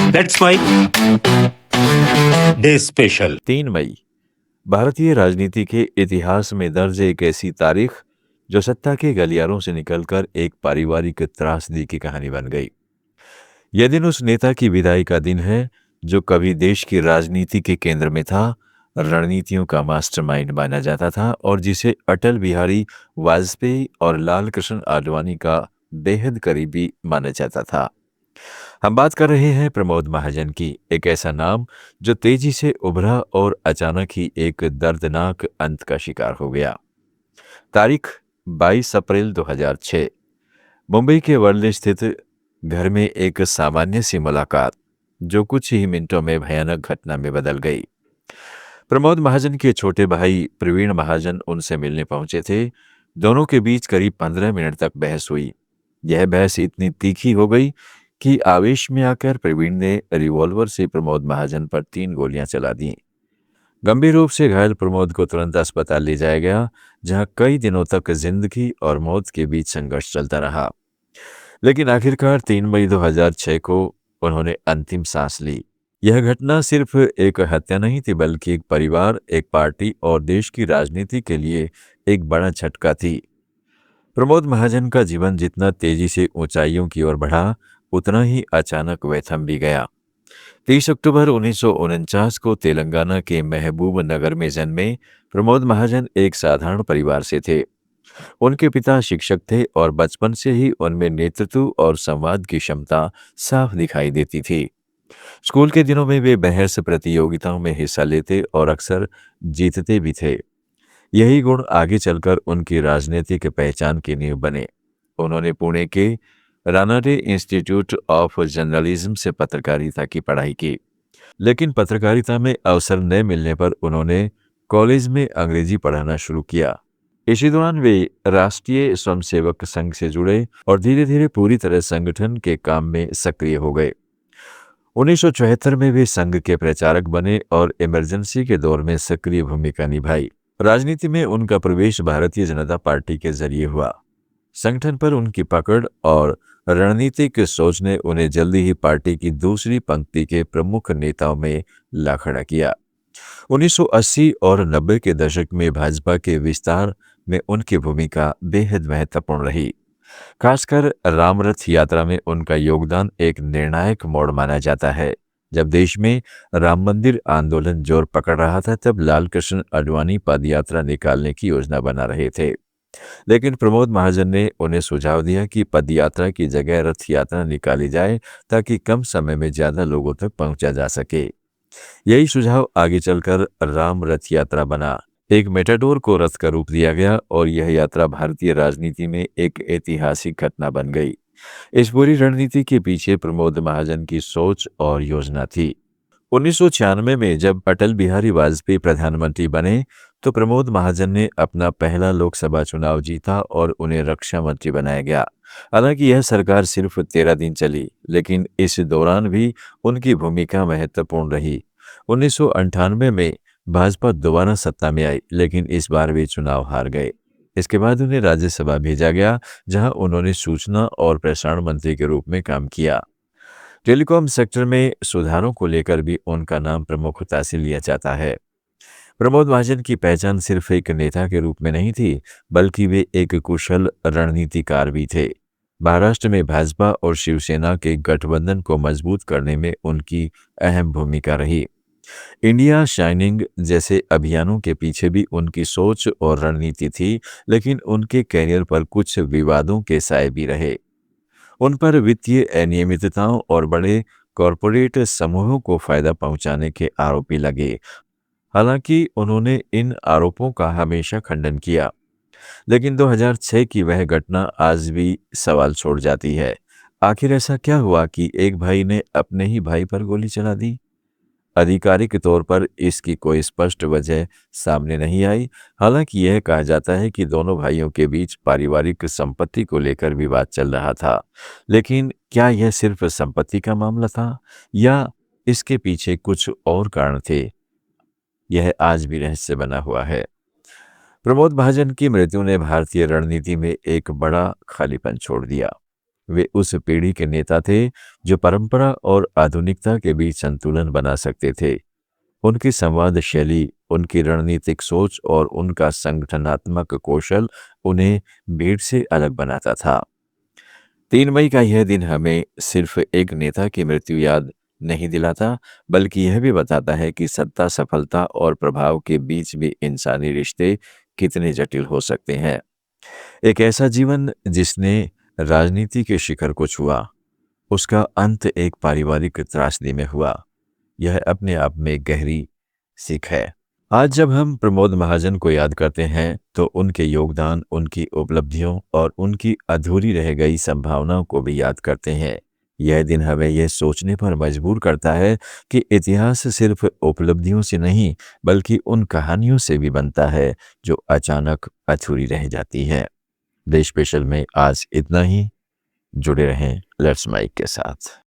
That's my day special. 3 मई भारतीय राजनीति के इतिहास में दर्ज एक ऐसी तारीख जो सत्ता के गलियारों से निकलकर एक पारिवारिक त्रासदी की कहानी बन गई। यह दिन उस नेता की विदाई का दिन है जो कभी देश की राजनीति के केंद्र में था, रणनीतियों का मास्टरमाइंड माना जाता था और जिसे अटल बिहारी वाजपेयी और लाल कृष्ण आडवाणी का बेहद करीबी माना जाता था। हम बात कर रहे हैं प्रमोद महाजन की, एक ऐसा नाम जो तेजी से उभरा और अचानक ही एक दर्दनाक अंत का शिकार हो गया। तारीख 22 अप्रैल 2006। मुंबई के वर्ली स्थित घर में एक सामान्य सी मुलाकात जो कुछ ही मिनटों में भयानक घटना में बदल गई। प्रमोद महाजन के छोटे भाई प्रवीण महाजन उनसे मिलने पहुंचे थे। दोनों के बीच करीब 15 मिनट तक बहस हुई। यह बहस इतनी तीखी हो गई कि आवेश में आकर प्रवीण ने रिवॉल्वर से प्रमोद महाजन पर 3 गोलियां चला दी। गंभीर रूप से घायल प्रमोद को तुरंत अस्पताल ले जाया गया, जहां कई दिनों तक जिंदगी और मौत के बीच संघर्ष चलता रहा। लेकिन आखिरकार 3 मई 2006 को उन्होंने अंतिम सांस ली। यह घटना सिर्फ एक हत्या नहीं थी, बल्कि एक परिवार, एक पार्टी और देश की राजनीति के लिए एक बड़ा झटका थी। प्रमोद महाजन का जीवन जितना तेजी से ऊंचाइयों की ओर बढ़ा, उतना ही अचानक वह थम भी गया। 30 अक्टूबर 1949 को तेलंगाना के महबूब नगर में जन्मे प्रमोद महाजन एक साधारण परिवार से थे। उनके पिता शिक्षक थे और बचपन से ही उनमें नेतृत्व और संवाद की क्षमता साफ दिखाई देती थी। स्कूल के दिनों में वे बहस प्रतियोगिताओं में हिस्सा लेते और अक्सर जीतते भी थे। यही गुण आगे चलकर उनकी राजनीतिक पहचान की नींव बने। उन्होंने पुणे के रानाडे इंस्टीट्यूट ऑफ जर्नलिज्म से पत्रकारिता की पढ़ाई की, लेकिन पत्रकारिता में अवसर न मिलने पर उन्होंने कॉलेज में अंग्रेजी पढ़ाना शुरू किया। इसी दौरान वे राष्ट्रीय स्वयंसेवक संघ से जुड़े और धीरे धीरे पूरी तरह संगठन के काम में सक्रिय हो गए। 1974 में वे संघ के प्रचारक बने और इमरजेंसी के दौर में सक्रिय भूमिका निभाई। राजनीति में उनका प्रवेश भारतीय जनता पार्टी के जरिए हुआ। संगठन पर उनकी पकड़ और रणनीतिक सोच ने उन्हें जल्दी ही पार्टी की दूसरी पंक्ति के प्रमुख नेताओं में ला खड़ा किया। 1980 और 90 के दशक में भाजपा के विस्तार में उनकी भूमिका बेहद महत्वपूर्ण रही। खासकर रामरथ यात्रा में उनका योगदान एक निर्णायक मोड़ माना जाता है। जब देश में राम मंदिर आंदोलन जोर पकड़ रहा था, तब लाल कृष्ण आडवाणी पदयात्रा निकालने की योजना बना रहे थे। लेकिन प्रमोद महाजन ने उन्हें सुझाव दिया कि पदयात्रा की जगह रथ यात्रा निकाली जाए, ताकि कम समय में ज्यादा लोगों तक पहुंचा जा सके। यही सुझाव आगे चलकर राम रथ यात्रा बना। एक मेटाडोर को रथ का रूप दिया गया और यह यात्रा भारतीय राजनीति में एक ऐतिहासिक घटना बन गई। इस पूरी रणनीति के पीछे प्रमोद महाजन की सोच और योजना थी। 1996 में जब अटल बिहारी वाजपेयी प्रधानमंत्री बने, तो प्रमोद महाजन ने अपना पहला लोकसभा चुनाव जीता और उन्हें रक्षा मंत्री बनाया गया। हालांकि यह सरकार सिर्फ 13 दिन चली, लेकिन इस दौरान भी उनकी भूमिका महत्वपूर्ण रही। 1998 में भाजपा दोबारा सत्ता में आई, लेकिन इस बार वे चुनाव हार गए। इसके बाद उन्हें राज्यसभा भेजा गया, जहां उन्होंने सूचना और प्रसारण मंत्री के रूप में काम किया। टेलीकॉम सेक्टर में सुधारों को लेकर भी उनका नाम प्रमुखता से लिया जाता है। प्रमोद महाजन की पहचान सिर्फ एक नेता के रूप में नहीं थी, बल्कि वे एक कुशल रणनीतिकार भी थे। महाराष्ट्र में भाजपा और शिवसेना के गठबंधन को मजबूत करने में उनकी अहम भूमिका रही। इंडिया शाइनिंग जैसे अभियानों के पीछे भी उनकी सोच और रणनीति थी, लेकिन उनके कैरियर पर कुछ विवादों के साए भी रहे। उन पर वित्तीय अनियमितताओं और बड़े कॉरपोरेट समूहों को फायदा पहुंचाने के आरोप भी लगे। हालांकि उन्होंने इन आरोपों का हमेशा खंडन किया, लेकिन 2006 की वह घटना आज भी सवाल छोड़ जाती है। आखिर ऐसा क्या हुआ कि एक भाई ने अपने ही भाई पर गोली चला दी? आधिकारिक तौर पर इसकी कोई स्पष्ट वजह सामने नहीं आई। हालांकि यह कहा जाता है कि दोनों भाइयों के बीच पारिवारिक संपत्ति को लेकर विवाद चल रहा था। लेकिन क्या यह सिर्फ संपत्ति का मामला था या इसके पीछे कुछ और कारण थे? यह आज भी रहस्य बना हुआ है। प्रमोद महाजन की मृत्यु ने भारतीय रणनीति में एक बड़ा खालीपन छोड़ दिया। वे उस पीढ़ी के नेता थे जो परंपरा और आधुनिकता के बीच संतुलन बना सकते थे। उनकी संवाद शैली, उनकी रणनीतिक सोच और उनका संगठनात्मक कौशल उन्हें भीड़ से अलग बनाता था। 3 मई का यह दिन हमें सिर्फ एक नेता की मृत्यु याद नहीं दिलाता, बल्कि यह भी बताता है कि सत्ता, सफलता और प्रभाव के बीच भी इंसानी रिश्ते कितने जटिल हो सकते हैं। एक ऐसा जीवन जिसने राजनीति के शिखर को छुआ, उसका अंत एक पारिवारिक त्रासदी में हुआ। यह अपने आप में गहरी सीख है। आज जब हम प्रमोद महाजन को याद करते हैं तो उनके योगदान, उनकी उपलब्धियों और उनकी अधूरी रह गई संभावनाओं को भी याद करते हैं। यह दिन हमें यह सोचने पर मजबूर करता है कि इतिहास सिर्फ उपलब्धियों से नहीं, बल्कि उन कहानियों से भी बनता है जो अचानक अधूरी रह जाती है। देश स्पेशल में आज इतना ही। जुड़े रहें लेट्स माइक के साथ।